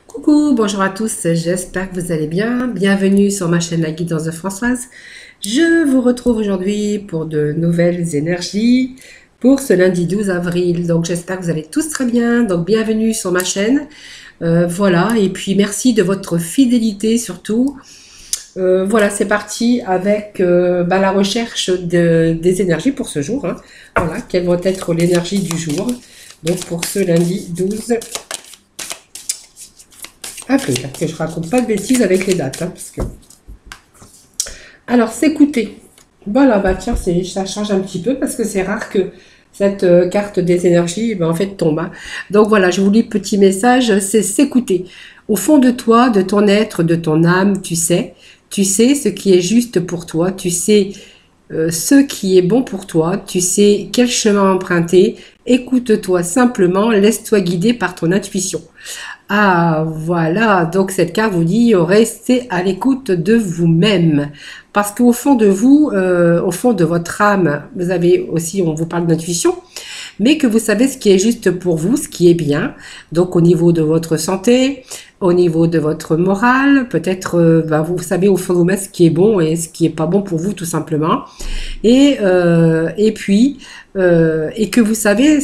Coucou, bonjour à tous, j'espère que vous allez bien. Bienvenue sur ma chaîne La Guidance de Françoise. Je vous retrouve aujourd'hui pour de nouvelles énergies pour ce lundi 12 avril. Donc j'espère que vous allez tous très bien. Donc bienvenue sur ma chaîne. Voilà, et puis merci de votre fidélité surtout. Voilà, c'est parti avec la recherche des énergies pour ce jour, hein. Voilà, quelles vont être l'énergie du jour. Donc pour ce lundi 12 avril, que je raconte pas de bêtises avec les dates, hein, parce que... Alors, s'écouter. Voilà, bah tiens, ça change un petit peu parce que c'est rare que cette carte des énergies, en fait, tombe, hein. Donc voilà, je vous lis petit message, c'est s'écouter. Au fond de toi, de ton être, de ton âme, tu sais ce qui est juste pour toi, tu sais ce qui est bon pour toi, tu sais quel chemin emprunter, écoute-toi simplement, laisse-toi guider par ton intuition. Ah, voilà, donc cette carte vous dit restez à l'écoute de vous-même. Parce qu'au fond de vous, au fond de votre âme, vous avez aussi, on vous parle d'intuition, mais que vous savez ce qui est juste pour vous, ce qui est bien. Donc au niveau de votre santé, au niveau de votre morale, peut-être vous savez au fond de vous-même ce qui est bon et ce qui est pas bon pour vous tout simplement. Et puis, et que vous savez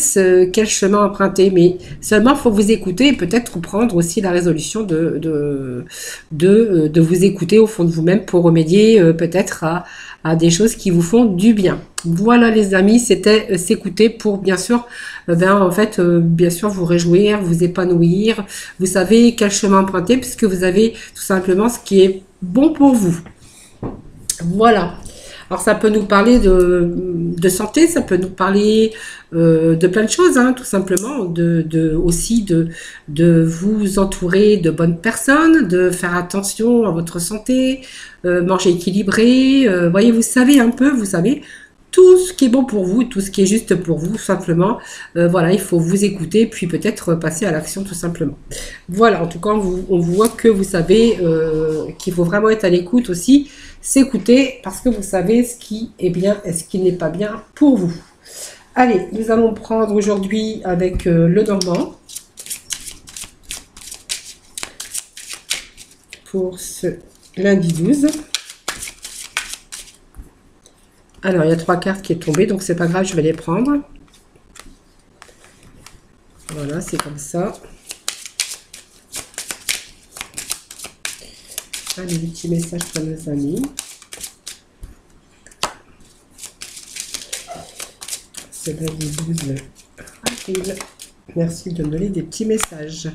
quel chemin emprunter, mais seulement il faut vous écouter et peut-être prendre aussi la résolution de vous écouter au fond de vous-même pour remédier peut-être à des choses qui vous font du bien. Voilà les amis, c'était s'écouter pour bien sûr, bien sûr vous réjouir, vous épanouir. Vous savez quel chemin emprunter puisque vous avez tout simplement ce qui est bon pour vous. Voilà. Alors ça peut nous parler de santé, ça peut nous parler de plein de choses, hein, tout simplement, aussi de vous entourer de bonnes personnes, de faire attention à votre santé, manger équilibré, voyez, vous savez un peu, vous savez, tout ce qui est bon pour vous, tout ce qui est juste pour vous, simplement. Voilà, il faut vous écouter, puis peut-être passer à l'action tout simplement. Voilà, en tout cas, on voit que vous savez qu'il faut vraiment être à l'écoute aussi, s'écouter, parce que vous savez ce qui est bien et ce qui n'est pas bien pour vous. Allez, nous allons prendre aujourd'hui avec le Normand pour ce lundi 12. Alors, il y a 3 cartes qui sont tombées, donc c'est pas grave, je vais les prendre. Voilà, c'est comme ça. Allez, des petits messages pour nos amis. C'est lundi 12 avril. Merci de me donner des petits messages.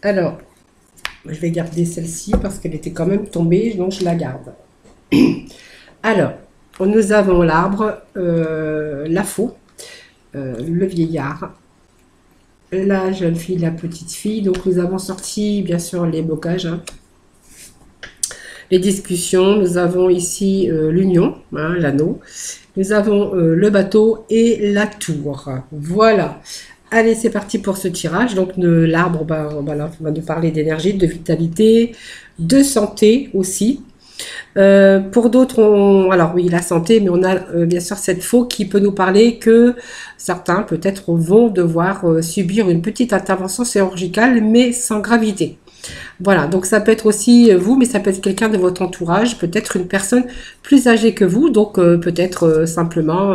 Alors, je vais garder celle-ci parce qu'elle était quand même tombée, donc je la garde. Alors, nous avons l'arbre, la faux, le vieillard, la jeune fille, la petite fille. Donc, nous avons sorti, bien sûr, les blocages, hein, les discussions. Nous avons ici l'union, hein, l'anneau. Nous avons le bateau et la tour. Voilà. Allez, c'est parti pour ce tirage. Donc, l'arbre, on va nous parler d'énergie, de vitalité, de santé aussi. Pour d'autres, alors oui, la santé, mais on a bien sûr cette faux qui peut nous parler que certains, peut-être, vont devoir subir une petite intervention chirurgicale, mais sans gravité. Voilà, donc ça peut être aussi vous, mais ça peut être quelqu'un de votre entourage, peut-être une personne plus âgée que vous, donc peut-être simplement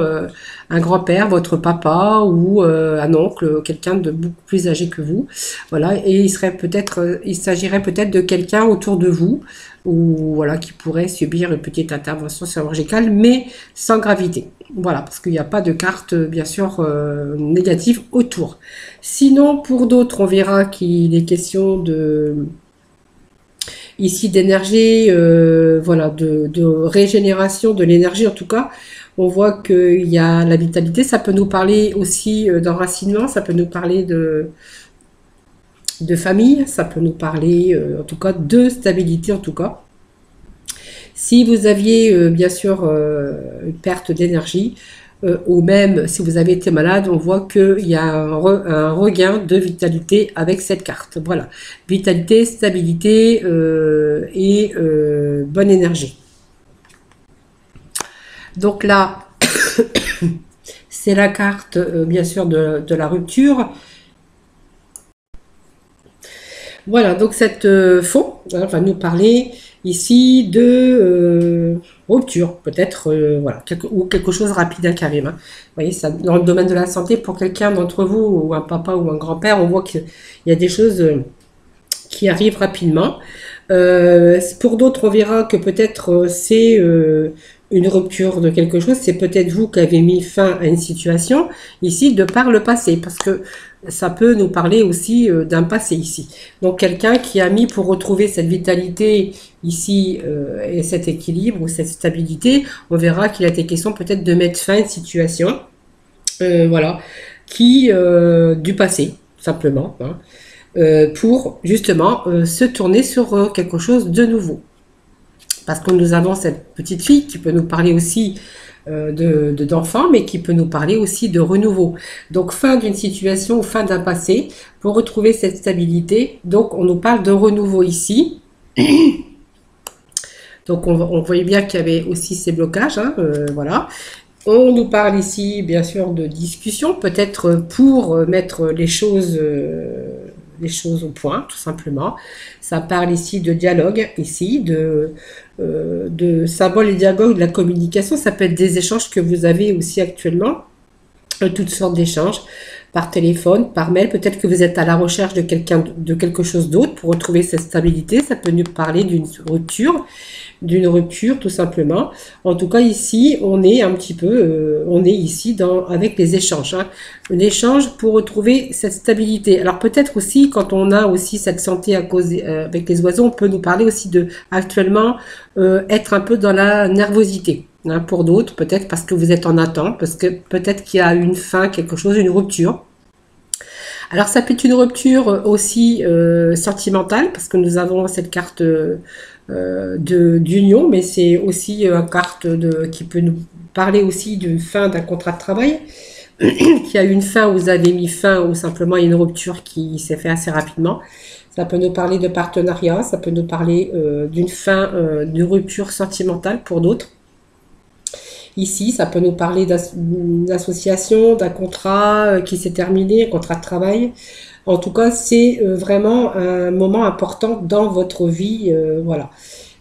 un grand-père, votre papa ou un oncle, quelqu'un de beaucoup plus âgé que vous. Voilà, et il s'agirait peut-être de quelqu'un autour de vous ou voilà qui pourrait subir une petite intervention chirurgicale, mais sans gravité. Voilà, parce qu'il n'y a pas de carte bien sûr négative autour. Sinon, pour d'autres, on verra qu'il est question de ici d'énergie, voilà, de régénération de l'énergie en tout cas. On voit qu'il y a la vitalité, ça peut nous parler aussi d'enracinement, ça peut nous parler de famille, ça peut nous parler en tout cas de stabilité en tout cas. Si vous aviez bien sûr une perte d'énergie, ou même si vous avez été malade, on voit qu'il y a un regain de vitalité avec cette carte. Voilà, vitalité, stabilité et bonne énergie. Donc là, c'est la carte, bien sûr, de la rupture. Voilà, donc cette faux va nous parler ici de rupture, peut-être, voilà, ou quelque chose rapide à Karim. Hein. Vous voyez, ça, dans le domaine de la santé, pour quelqu'un d'entre vous, ou un papa ou un grand-père, on voit qu'il y a des choses qui arrivent rapidement. Pour d'autres, on verra que peut-être c'est une rupture de quelque chose. C'est peut-être vous qui avez mis fin à une situation ici de par le passé, parce que ça peut nous parler aussi d'un passé ici. Donc quelqu'un qui a mis pour retrouver cette vitalité ici et cet équilibre ou cette stabilité, on verra qu'il a été question peut-être de mettre fin à une situation, voilà, qui du passé simplement. Hein, pour justement se tourner sur quelque chose de nouveau. Parce que nous avons cette petite fille qui peut nous parler aussi d'enfants, mais qui peut nous parler aussi de renouveau. Donc fin d'une situation ou fin d'un passé pour retrouver cette stabilité. Donc on nous parle de renouveau ici. Donc on voyait bien qu'il y avait aussi ces blocages, hein, voilà. On nous parle ici bien sûr de discussion, peut-être pour mettre les choses au point, tout simplement. Ça parle ici de dialogue, ici, de symbole et dialogue, de la communication. Ça peut être des échanges que vous avez aussi actuellement, toutes sortes d'échanges, par téléphone, par mail. Peut-être que vous êtes à la recherche de quelque chose d'autre pour retrouver cette stabilité. Ça peut nous parler d'une rupture tout simplement. En tout cas ici on est un petit peu on est ici avec les échanges, hein. Un échange pour retrouver cette stabilité. Alors peut-être aussi quand on a aussi cette santé à cause avec les oiseaux, on peut nous parler aussi de actuellement être un peu dans la nervosité, hein, pour d'autres peut-être parce que vous êtes en attente, parce que peut-être qu'il y a une fin, quelque chose, une rupture. Alors ça peut être une rupture aussi sentimentale, parce que nous avons cette carte d'union, mais c'est aussi une carte qui peut nous parler aussi d'une fin d'un contrat de travail, qui a eu une fin, vous avez mis fin, ou simplement il y a une rupture qui s'est faite assez rapidement. Ça peut nous parler de partenariat, ça peut nous parler d'une fin, d'une rupture sentimentale pour d'autres. Ici, ça peut nous parler d'une association, d'un contrat qui s'est terminé, un contrat de travail. En tout cas, c'est vraiment un moment important dans votre vie. Voilà.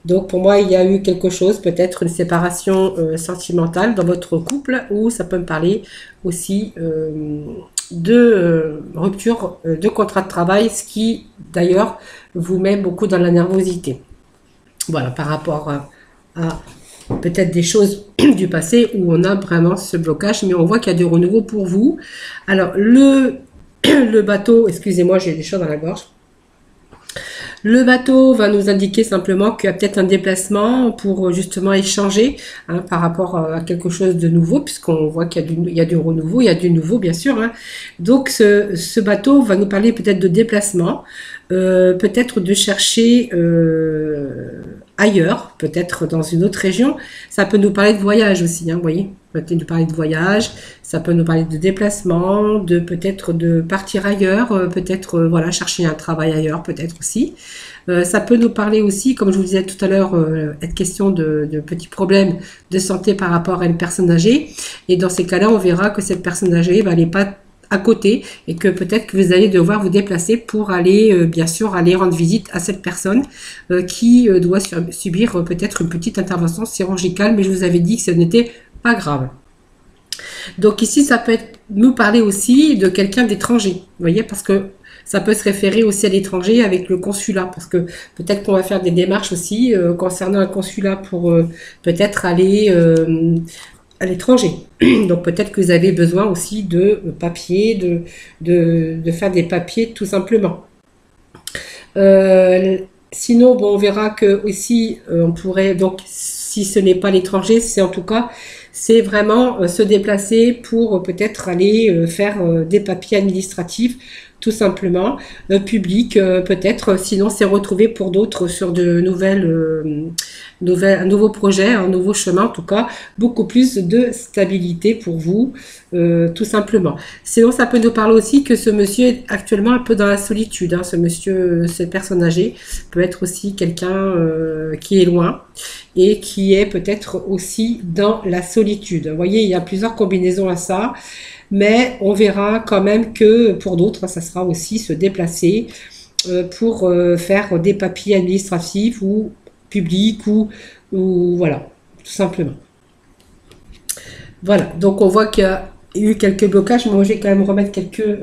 Donc, pour moi, il y a eu quelque chose, peut-être une séparation sentimentale dans votre couple, ou ça peut me parler aussi de rupture de contrat de travail, ce qui, d'ailleurs, vous met beaucoup dans la nervosité. Voilà, par rapport à peut-être des choses du passé où on a vraiment ce blocage, mais on voit qu'il y a du renouveau pour vous. Alors, le bateau, excusez-moi, j'ai des choses dans la gorge. Le bateau va nous indiquer simplement qu'il y a peut-être un déplacement pour justement échanger, hein, par rapport à quelque chose de nouveau, puisqu'on voit qu'il y a du renouveau, il y a du nouveau bien sûr. Hein. Donc ce bateau va nous parler peut-être de déplacement, peut-être de chercher ailleurs, peut-être dans une autre région. Ça peut nous parler de voyage aussi, hein, vous voyez. Ça peut nous parler de voyage, ça peut nous parler de déplacement, de peut-être de partir ailleurs, peut-être voilà, chercher un travail ailleurs, peut-être aussi. Ça peut nous parler aussi, comme je vous disais tout à l'heure, être question de petits problèmes de santé par rapport à une personne âgée. Et dans ces cas-là, on verra que cette personne âgée, elle n'est pas à côté et que peut-être que vous allez devoir vous déplacer pour aller, bien sûr, aller rendre visite à cette personne qui doit subir peut-être une petite intervention chirurgicale, mais je vous avais dit que ce n'était pas grave. Donc ici, ça peut nous parler aussi de quelqu'un d'étranger, vous voyez, parce que ça peut se référer aussi à l'étranger avec le consulat, parce que peut-être qu'on va faire des démarches aussi concernant un consulat pour peut-être aller à l'étranger. Donc peut-être que vous avez besoin aussi de papiers, de faire des papiers tout simplement. Sinon, bon, on verra que aussi on pourrait, donc si ce n'est pas l'étranger, c'est en tout cas, c'est vraiment se déplacer pour peut-être aller faire des papiers administratifs, tout simplement, public, peut-être, sinon c'est retrouvé pour d'autres sur de un nouveau projet, un nouveau chemin, en tout cas, beaucoup plus de stabilité pour vous, tout simplement. Sinon, ça peut nous parler aussi que ce monsieur est actuellement un peu dans la solitude, hein, ce monsieur, cette personne âgée, peut être aussi quelqu'un qui est loin et qui est peut-être aussi dans la solitude. Vous voyez, il y a plusieurs combinaisons à ça. Mais on verra quand même que pour d'autres, ça sera aussi se déplacer pour faire des papiers administratifs ou publics ou voilà, tout simplement. Voilà, donc on voit qu'il y a eu quelques blocages. Moi, je vais quand même remettre quelques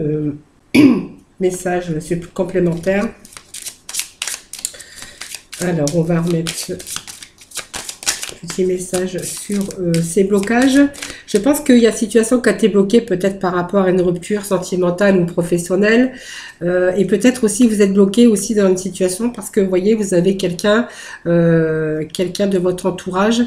messages complémentaires. Alors, on va remettre petit message sur ces blocages. Je pense qu'il y a une situation qui a été bloquée peut-être par rapport à une rupture sentimentale ou professionnelle et peut-être aussi vous êtes bloqué aussi dans une situation parce que vous voyez vous avez quelqu'un de votre entourage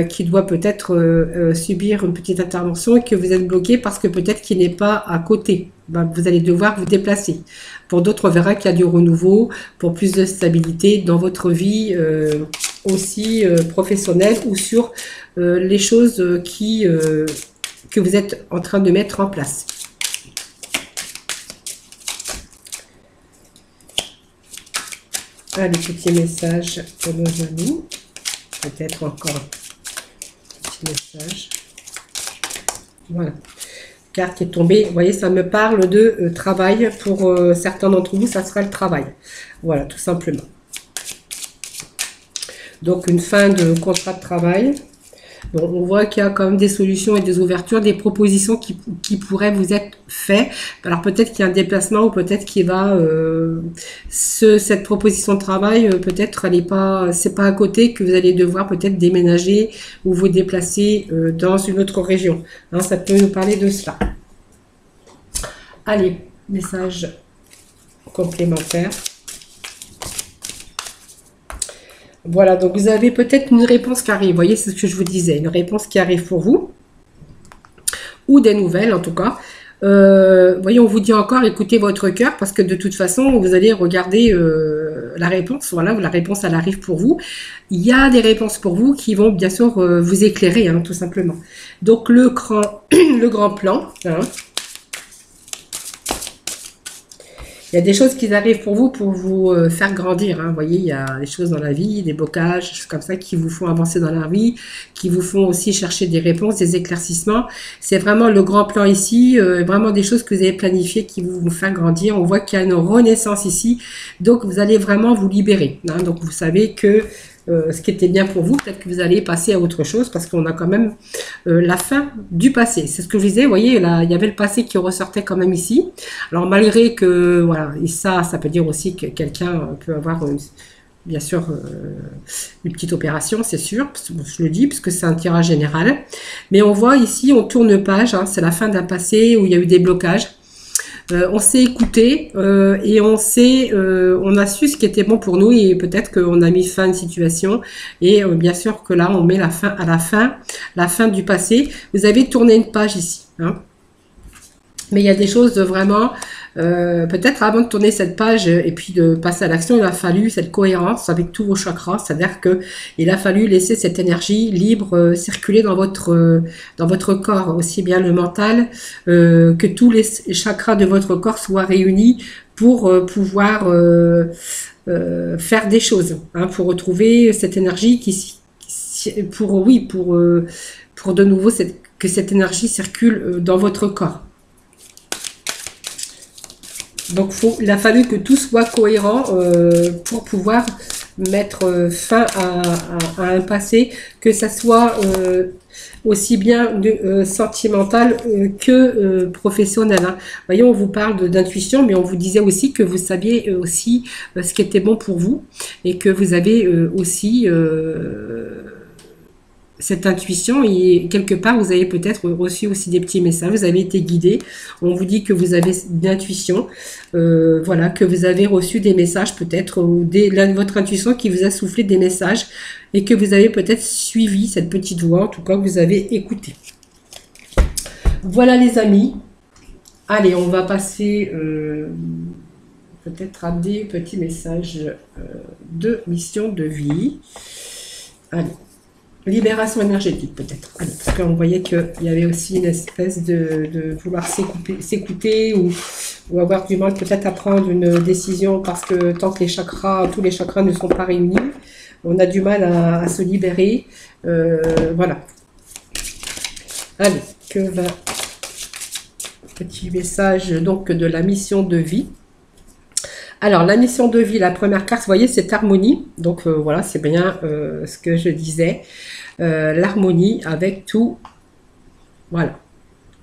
qui doit peut-être subir une petite intervention et que vous êtes bloqué parce que peut-être qu'il n'est pas à côté. Ben, vous allez devoir vous déplacer. Pour d'autres, on verra qu'il y a du renouveau, pour plus de stabilité dans votre vie aussi professionnelle ou sur les choses que vous êtes en train de mettre en place. Allez, petit message pour nos amis. Peut-être encore un petit message. Voilà. Carte qui est tombée. Vous voyez, ça me parle de travail. Pour certains d'entre vous, ça sera le travail. Voilà, tout simplement. Donc, une fin de contrat de travail. Bon, on voit qu'il y a quand même des solutions et des ouvertures, des propositions qui pourraient vous être faites. Alors, peut-être qu'il y a un déplacement ou peut-être qu'il va... cette proposition de travail, peut-être, elle n'est pas... C'est pas à côté que vous allez devoir peut-être déménager ou vous déplacer dans une autre région. Hein, ça peut nous parler de cela. Allez, message complémentaire. Voilà, donc vous avez peut-être une réponse qui arrive. Vous voyez, c'est ce que je vous disais. Une réponse qui arrive pour vous. Ou des nouvelles, en tout cas. Vous voyez, on vous dit encore, écoutez votre cœur, parce que de toute façon, vous allez regarder la réponse. Voilà, la réponse, elle arrive pour vous. Il y a des réponses pour vous qui vont, bien sûr, vous éclairer, hein, tout simplement. Donc, le grand plan, hein. Il y a des choses qui arrivent pour vous faire grandir. Hein. Vous voyez, il y a des choses dans la vie, des blocages, des choses comme ça qui vous font avancer dans la vie, qui vous font aussi chercher des réponses, des éclaircissements. C'est vraiment le grand plan ici, vraiment des choses que vous avez planifiées qui vont faire grandir. On voit qu'il y a une renaissance ici, donc vous allez vraiment vous libérer. Hein. Donc vous savez que ce qui était bien pour vous, peut-être que vous allez passer à autre chose parce qu'on a quand même la fin du passé. C'est ce que je disais, vous voyez, là, il y avait le passé qui ressortait quand même ici. Alors malgré que, voilà, et ça peut dire aussi que quelqu'un peut avoir, bien sûr, une petite opération, c'est sûr, je le dis, parce que c'est un tirage général. Mais on voit ici, on tourne page, hein, c'est la fin d'un passé où il y a eu des blocages. On s'est écouté et on a su ce qui était bon pour nous et peut-être qu'on a mis fin à une situation et bien sûr que là on met la fin du passé. Vous avez tourné une page ici, hein. Mais il y a des choses vraiment, peut-être avant de tourner cette page et puis de passer à l'action, il a fallu cette cohérence avec tous vos chakras, c'est-à-dire que il a fallu laisser cette énergie libre circuler dans votre corps, aussi bien le mental que tous les chakras de votre corps soient réunis pour pouvoir faire des choses, hein, pour retrouver cette énergie pour de nouveau que cette énergie circule dans votre corps. Donc, il a fallu que tout soit cohérent pour pouvoir mettre fin à un passé, que ça soit aussi bien sentimental que professionnel. Hein. Voyez, on vous parle d'intuition, mais on vous disait aussi que vous saviez aussi ce qui était bon pour vous et que vous avez aussi cette intuition et quelque part vous avez peut-être reçu aussi des petits messages, vous avez été guidé, on vous dit que vous avez une intuition, voilà, que vous avez reçu des messages peut-être ou votre intuition qui vous a soufflé des messages et que vous avez peut-être suivi cette petite voix, en tout cas que vous avez écouté. Voilà les amis, Allez, on va passer peut-être à des petits messages de mission de vie. Allez, libération énergétique peut-être. Allez, parce qu'on voyait qu'il y avait aussi une espèce de vouloir s'écouter ou avoir du mal peut-être à prendre une décision parce que tant que tous les chakras ne sont pas réunis, on a du mal à se libérer. Voilà. Allez, que va... Petit message donc de la mission de vie. Alors, la mission de vie, la première carte, vous voyez, c'est harmonie. Donc, voilà, c'est bien ce que je disais. L'harmonie avec tout. Voilà.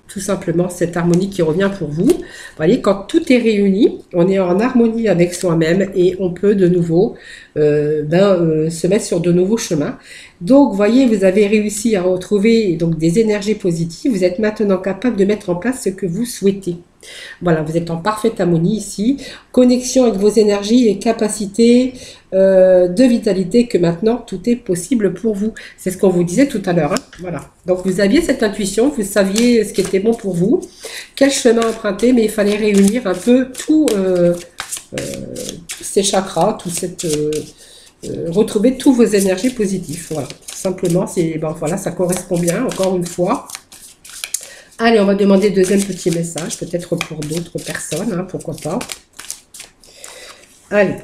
Tout simplement, cette harmonie qui revient pour vous. Vous voyez, quand tout est réuni, on est en harmonie avec soi-même et on peut de nouveau se mettre sur de nouveaux chemins. Donc, vous voyez, vous avez réussi à retrouver donc des énergies positives. Vous êtes maintenant capable de mettre en place ce que vous souhaitez. Voilà, vous êtes en parfaite harmonie ici. Connexion avec vos énergies et capacités de vitalité que maintenant tout est possible pour vous. C'est ce qu'on vous disait tout à l'heure. Hein. Voilà. Donc vous aviez cette intuition, vous saviez ce qui était bon pour vous, quel chemin emprunter, mais il fallait réunir un peu tous ces chakras, retrouver toutes vos énergies positives. Voilà. Simplement, voilà, ça correspond bien, encore une fois. Allez, on va demander deuxième petit message, peut-être pour d'autres personnes, hein, pourquoi pas. Allez,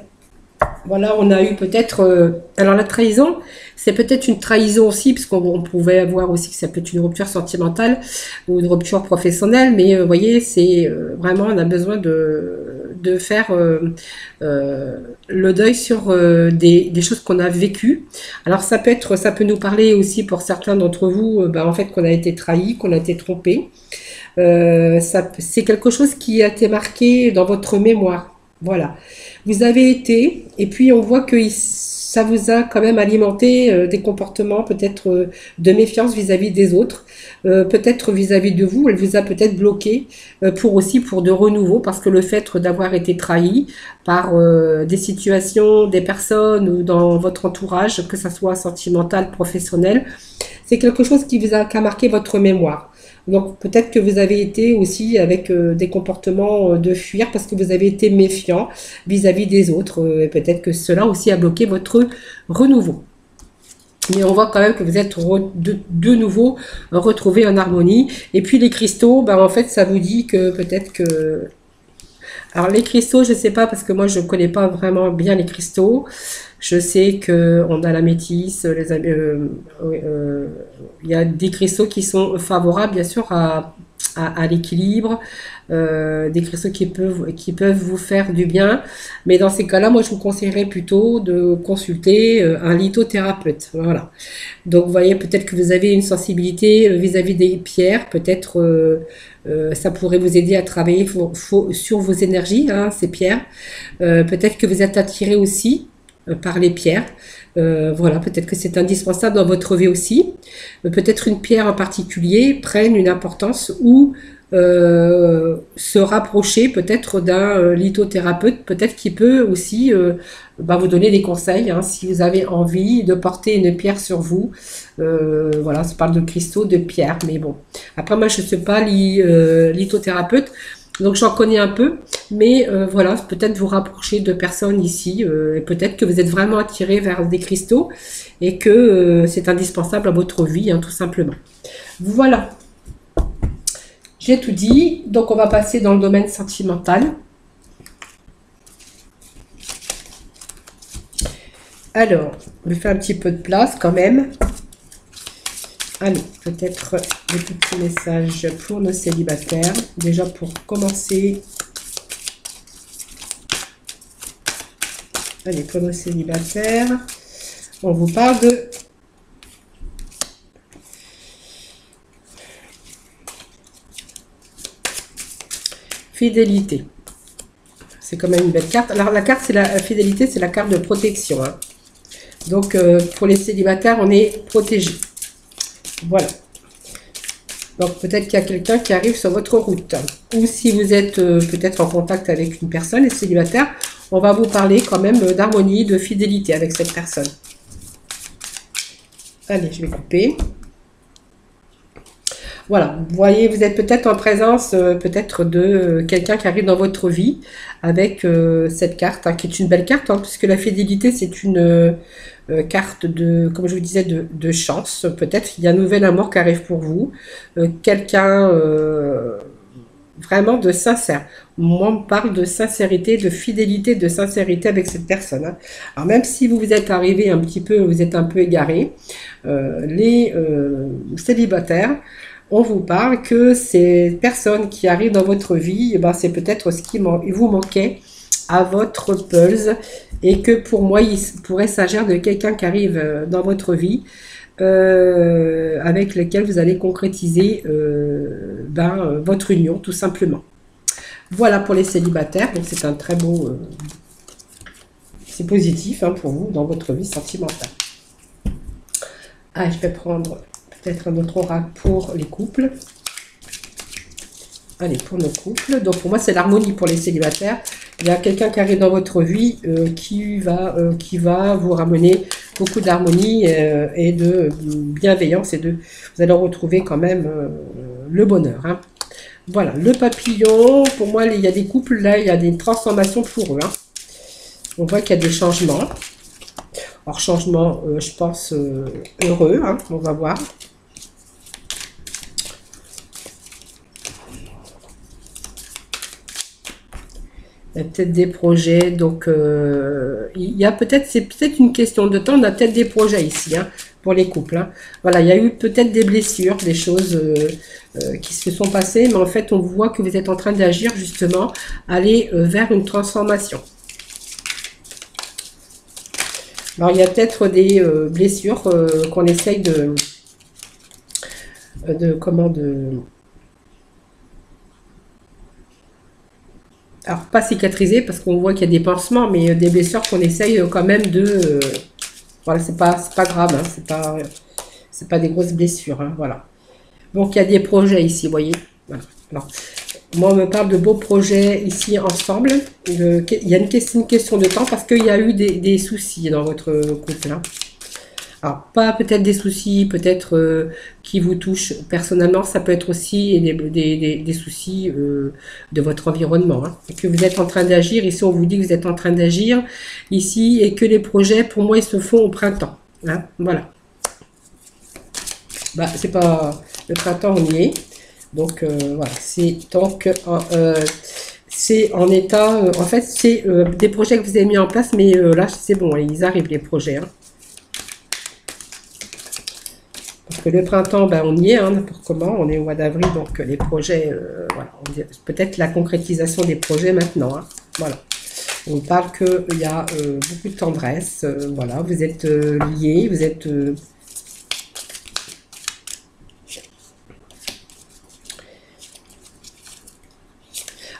voilà, on a eu peut-être... alors la trahison, c'est peut-être une trahison aussi, puisqu'on pouvait avoir aussi que ça peut être une rupture sentimentale ou une rupture professionnelle, mais vous voyez, c'est vraiment, on a besoin de faire le deuil sur des choses qu'on a vécues. Alors ça peut nous parler aussi pour certains d'entre vous, en fait qu'on a été trahi, qu'on a été trompé. C'est quelque chose qui a été marqué dans votre mémoire. Voilà. Vous avez été, et puis on voit que ça vous a quand même alimenté des comportements peut-être de méfiance vis-à-vis des autres, peut-être vis-à-vis de vous, elle vous a peut-être bloqué pour de renouveau, parce que le fait d'avoir été trahi par des situations, des personnes ou dans votre entourage, que ça soit sentimental, professionnel, c'est quelque chose qui a marqué votre mémoire. Donc peut-être que vous avez été aussi avec des comportements de fuir parce que vous avez été méfiant vis-à-vis des autres. Et peut-être que cela aussi a bloqué votre renouveau. Mais on voit quand même que vous êtes de nouveau retrouvés en harmonie. Et puis les cristaux, en fait ça vous dit que peut-être que... Alors les cristaux, je ne sais pas parce que moi je ne connais pas vraiment bien les cristaux. Je sais qu'on a la métisse, il y a des cristaux qui sont favorables bien sûr à l'équilibre, des cristaux qui peuvent vous faire du bien. Mais dans ces cas-là, moi je vous conseillerais plutôt de consulter un lithothérapeute. Voilà. Donc vous voyez, peut-être que vous avez une sensibilité vis-à-vis des pierres, peut-être... ça pourrait vous aider à travailler sur vos énergies, hein, ces pierres. Peut-être que vous êtes attiré aussi par les pierres. Voilà, peut-être que c'est indispensable dans votre vie aussi. Peut-être une pierre en particulier prenne une importance ou se rapprocher peut-être d'un lithothérapeute, peut-être qui peut aussi vous donner des conseils hein, si vous avez envie de porter une pierre sur vous. Voilà, ça parle de cristaux, de pierres, mais bon. Après, moi, je ne suis pas lithothérapeute, donc j'en connais un peu, mais voilà, peut-être vous rapprocher de personnes ici, et peut-être que vous êtes vraiment attiré vers des cristaux et que c'est indispensable à votre vie, hein, tout simplement. Voilà. J'ai tout dit, donc on va passer dans le domaine sentimental. Alors, je vais faire un petit peu de place quand même. Allez, peut-être des petits messages pour nos célibataires. Déjà pour commencer. Allez, pour nos célibataires, on vous parle de... fidélité. C'est quand même une belle carte. Alors la carte, c'est la fidélité, c'est la carte de protection. Hein. Donc pour les célibataires, on est protégé. Voilà. Donc peut-être qu'il y a quelqu'un qui arrive sur votre route. Ou si vous êtes peut-être en contact avec une personne, les célibataires, on va vous parler quand même d'harmonie, de fidélité avec cette personne. Allez, je vais couper. Voilà, vous voyez, vous êtes peut-être en présence peut-être de quelqu'un qui arrive dans votre vie avec cette carte, hein, qui est une belle carte, hein, puisque la fidélité, c'est une carte de, comme je vous disais, de chance. Peut-être il y a un nouvel amour qui arrive pour vous. Quelqu'un vraiment de sincère. Moi, on me parle de sincérité, de fidélité, de sincérité avec cette personne, hein. Alors même si vous vous êtes arrivé un petit peu, vous êtes un peu égaré, les célibataires, on vous parle que ces personnes qui arrivent dans votre vie, eh ben, c'est peut-être ce qui vous manquait à votre pulse, et que pour moi, il pourrait s'agir de quelqu'un qui arrive dans votre vie, avec lequel vous allez concrétiser votre union, tout simplement. Voilà pour les célibataires, donc c'est un très beau... c'est positif, hein, pour vous dans votre vie sentimentale. Ah, je vais prendre peut-être un autre oracle pour les couples. Allez, pour nos couples. Donc pour moi, c'est l'harmonie pour les célibataires. Il y a quelqu'un qui arrive dans votre vie qui va vous ramener beaucoup d'harmonie et de bienveillance. Vous allez retrouver quand même le bonheur, hein. Voilà, le papillon. Pour moi, il y a des couples, là, il y a des transformations pour eux, hein. On voit qu'il y a des changements. Alors, changement, je pense, heureux, hein, on va voir. Il y a peut-être des projets, donc il y a peut-être, c'est peut-être une question de temps, on a peut-être des projets ici, hein, pour les couples, hein. Voilà, il y a eu peut-être des blessures, des choses qui se sont passées, mais en fait, on voit que vous êtes en train d'agir justement, aller vers une transformation. Alors, il y a peut-être des blessures qu'on essaye alors, pas cicatriser, parce qu'on voit qu'il y a des pansements, mais des blessures qu'on essaye quand même de... voilà, c'est pas grave, hein, c'est pas des grosses blessures, hein, voilà. Donc, il y a des projets ici, vous voyez. Voilà. Alors, moi, on me parle de beaux projets ici ensemble. Il y a une question de temps, parce qu'il y a eu des soucis dans votre couple, hein. Alors, pas peut-être des soucis, peut-être qui vous touchent personnellement, ça peut être aussi des soucis de votre environnement, hein. Et que vous êtes en train d'agir, ici on vous dit que vous êtes en train d'agir, ici, et que les projets, pour moi, ils se font au printemps, hein, voilà. Bah, c'est pas... Le printemps, on y est. Donc, voilà, c'est donc... c'est en état... en fait, c'est des projets que vous avez mis en place, mais là, c'est bon, ils arrivent, les projets, hein. Parce que le printemps, ben, on y est, hein, n'importe comment, on est au mois d'avril, donc les projets, voilà, peut-être la concrétisation des projets maintenant, hein, voilà. On parle qu'il y a beaucoup de tendresse, voilà, vous êtes liés, vous êtes...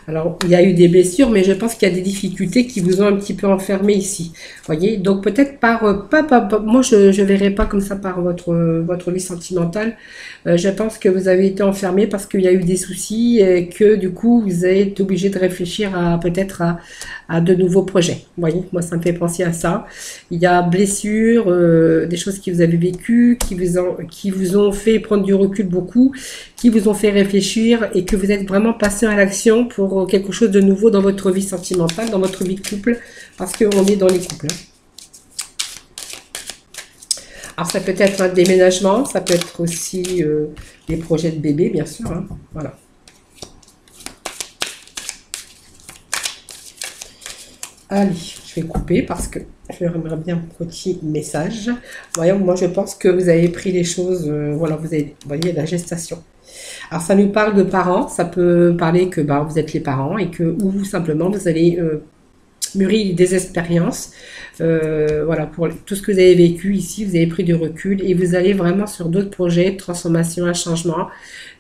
Alors, il y a eu des blessures, mais je pense qu'il y a des difficultés qui vous ont un petit peu enfermé ici. Voyez, donc peut-être par... moi, je ne verrai pas comme ça par votre vie sentimentale. Je pense que vous avez été enfermé parce qu'il y a eu des soucis et que du coup, vous êtes obligé de réfléchir à peut-être à de nouveaux projets. Vous voyez, moi, ça me fait penser à ça. Il y a blessures, des choses que vous avez vécues, qui vous ont fait prendre du recul beaucoup, qui vous ont fait réfléchir et que vous êtes vraiment passé à l'action pour quelque chose de nouveau dans votre vie sentimentale, dans votre vie de couple, parce qu'on est dans les couples, hein. Alors ça peut être un déménagement, ça peut être aussi des projets de bébé, bien sûr, hein. Voilà. Allez, je vais couper parce que j'aimerais bien un petit message. Voyons, moi je pense que vous avez pris les choses, voilà, vous voyez la gestation. Alors ça nous parle de parents, ça peut parler que bah, vous êtes les parents et que ou simplement vous allez mûrir des expériences, voilà, pour tout ce que vous avez vécu ici, vous avez pris du recul et vous allez vraiment sur d'autres projets de transformation, un changement.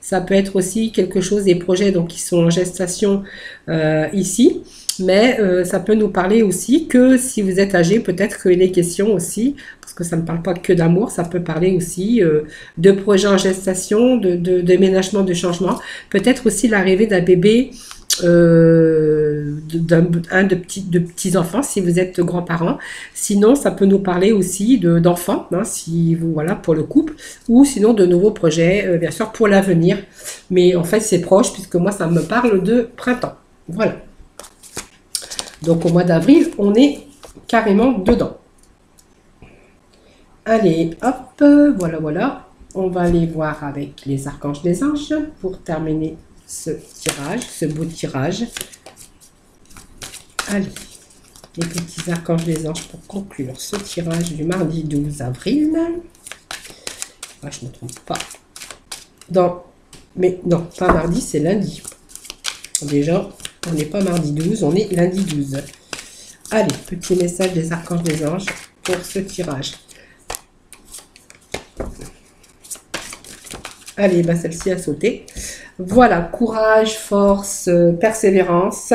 Ça peut être aussi quelque chose, des projets donc, qui sont en gestation ici, mais ça peut nous parler aussi que si vous êtes âgé, peut-être qu'il est question aussi, parce que ça ne parle pas que d'amour, ça peut parler aussi de projets en gestation, de déménagement, de changement, peut-être aussi l'arrivée d'un bébé de petits enfants si vous êtes grands-parents. Sinon, ça peut nous parler aussi d'enfants, hein, si vous, voilà, pour le couple, ou sinon de nouveaux projets, bien sûr, pour l'avenir. Mais en fait, c'est proche, puisque moi, ça me parle de printemps. Voilà. Donc, au mois d'avril, on est carrément dedans. Allez, hop, voilà, voilà. On va aller voir avec les archanges des anges pour terminer ce tirage, ce beau tirage. Allez, les petits archanges des anges pour conclure ce tirage du mardi 12 avril. Ah, je ne me trompe pas. Mais non, pas mardi, c'est lundi. Déjà, on n'est pas mardi 12, on est lundi 12. Allez, petit message des archanges des anges pour ce tirage. Allez, bah celle-ci a sauté. Voilà, courage, force, persévérance.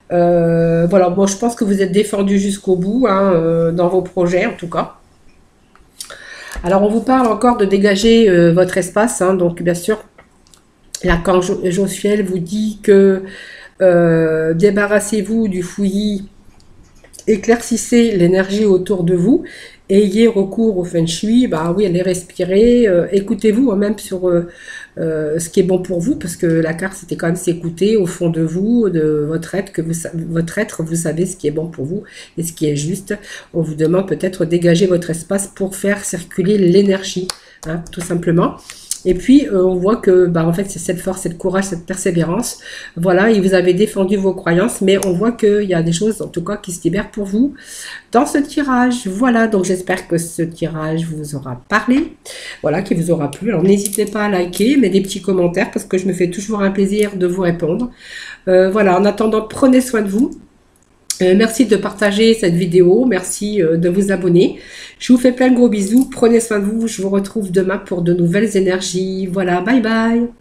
Voilà, bon, je pense que vous êtes défendu jusqu'au bout, hein, dans vos projets en tout cas. Alors, on vous parle encore de dégager votre espace, hein, donc bien sûr, l'archange Josfiel vous dit que débarrassez-vous du fouillis, éclaircissez l'énergie autour de vous, ayez recours au feng shui, bah oui, allez respirer, écoutez-vous, hein, même sur ce qui est bon pour vous, parce que la carte c'était quand même s'écouter au fond de vous, de votre être, votre être, vous savez ce qui est bon pour vous et ce qui est juste. On vous demande peut-être dégager votre espace pour faire circuler l'énergie, hein, tout simplement. Et puis, on voit que, bah, en fait, c'est cette force, cette courage, cette persévérance. Voilà, et vous avez défendu vos croyances, mais on voit qu'il y a des choses, en tout cas, qui se libèrent pour vous dans ce tirage. Voilà, donc j'espère que ce tirage vous aura parlé, voilà, qui vous aura plu. Alors, n'hésitez pas à liker, mais des petits commentaires, parce que je me fais toujours un plaisir de vous répondre. Voilà, en attendant, prenez soin de vous. Merci de partager cette vidéo, merci de vous abonner. Je vous fais plein de gros bisous, prenez soin de vous, je vous retrouve demain pour de nouvelles énergies. Voilà, bye bye.